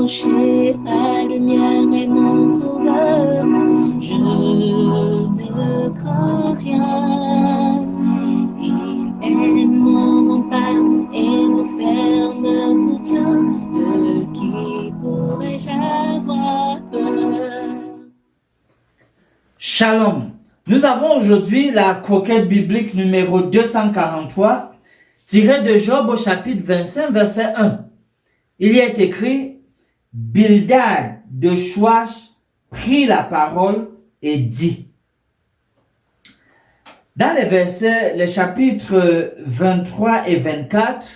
rocher, ma lumière et mon sauveur. Je ne crains rien. Il est mon rempart et mon ferme soutien. De qui pourrais-je avoir peur? Shalom. Nous avons aujourd'hui la croquette biblique numéro 243, tirée de Job au chapitre 25, verset 1. Il y est écrit, Bildad de Chouach prit la parole et dit. Dans les versets, les chapitres 23 et 24,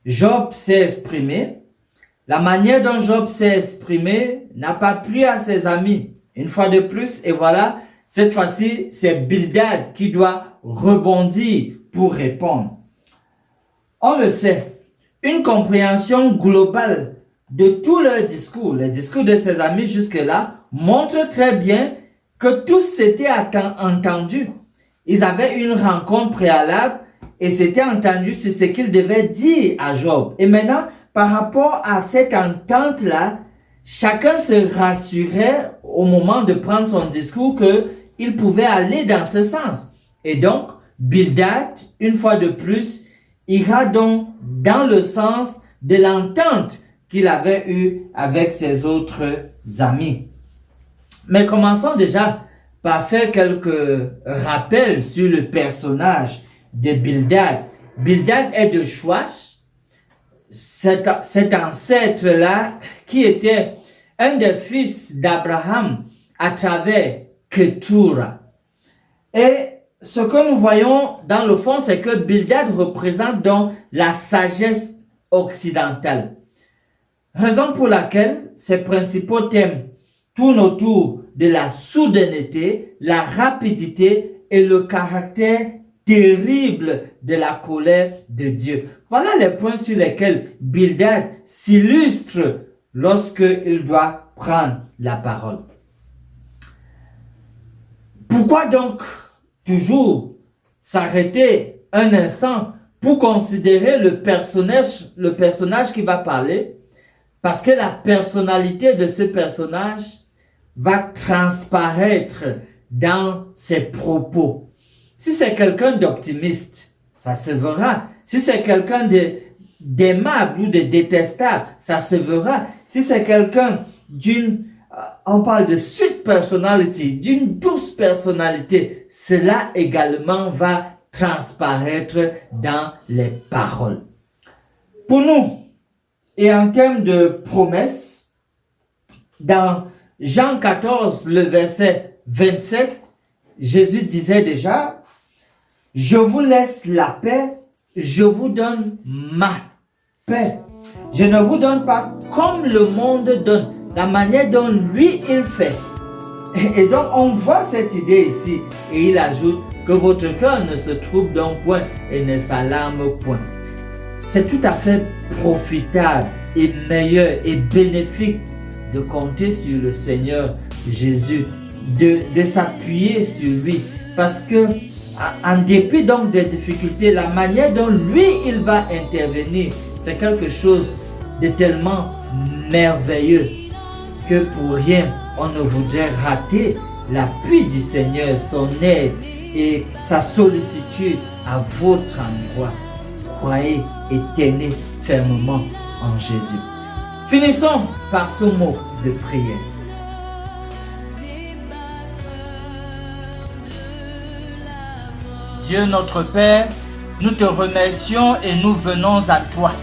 Job s'est exprimé. La manière dont Job s'est exprimé n'a pas plu à ses amis. Une fois de plus, et voilà, cette fois-ci, c'est Bildad qui doit rebondir pour répondre. On le sait, une compréhension globale de tout leur discours, les discours de ses amis jusque-là, montre très bien que tous s'étaient entendus. Ils avaient une rencontre préalable et s'étaient entendus sur ce qu'ils devaient dire à Job. Et maintenant, par rapport à cette entente-là, chacun se rassurait au moment de prendre son discours qu'il pouvait aller dans ce sens. Et donc, Bildad, une fois de plus, ira donc dans le sens de l'entente qu'il avait eue avec ses autres amis. Mais commençons déjà par faire quelques rappels sur le personnage de Bildad. Bildad est de Chouach, cet ancêtre-là qui était un des fils d'Abraham à travers Ketura. Et ce que nous voyons dans le fond, c'est que Bildad représente donc la sagesse occidentale. Raison pour laquelle ses principaux thèmes tournent autour de la soudaineté, la rapidité et le caractère terrible de la colère de Dieu. Voilà les points sur lesquels Bildad s'illustre lorsqu'il doit prendre la parole. Pourquoi donc toujours s'arrêter un instant pour considérer le personnage qui va parler? Parce que la personnalité de ce personnage va transparaître dans ses propos. Si c'est quelqu'un d'optimiste, ça se verra. Si c'est quelqu'un d'aimable ou de détestable, ça se verra. Si c'est quelqu'un on parle de sweet personality, d'une douce personnalité, cela également va transparaître dans les paroles. Pour nous, et en termes de promesses, dans Jean 14, le verset 27, Jésus disait déjà, « Je vous laisse la paix, je vous donne ma paix. Je ne vous donne pas comme le monde donne. » La manière dont lui, il fait. Et donc, on voit cette idée ici. Et il ajoute que votre cœur ne se trouble donc point et ne s'alarme point. C'est tout à fait profitable et meilleur et bénéfique de compter sur le Seigneur Jésus, de s'appuyer sur lui. Parce que, en dépit donc des difficultés, la manière dont lui, il va intervenir, c'est quelque chose de tellement merveilleux que pour rien, on ne voudrait rater l'appui du Seigneur, son aide et sa sollicitude à votre endroit. Croyez et tenez fermement en Jésus. Finissons par ce mot de prière. Dieu notre Père, nous te remercions et nous venons à toi.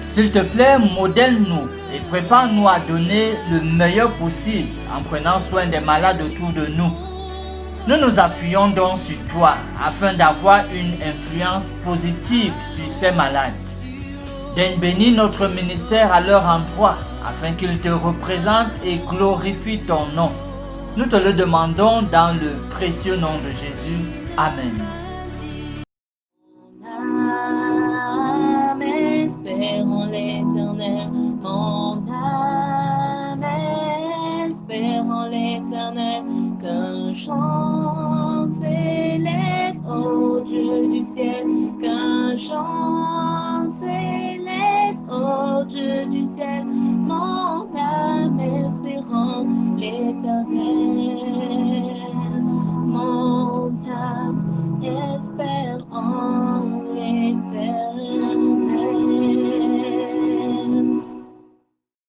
S'il te plaît, modèle-nous et prépare-nous à donner le meilleur possible en prenant soin des malades autour de nous. Nous nous appuyons donc sur toi afin d'avoir une influence positive sur ces malades. Daigne bénir notre ministère à leur endroit afin qu'ils te représentent et glorifient ton nom. Nous te le demandons dans le précieux nom de Jésus. Amen. Espérons l'Éternel, mon âme, espérons l'Éternel, qu'un chant s'élève au Dieu du ciel, qu'un chant s'élève au Dieu du ciel, mon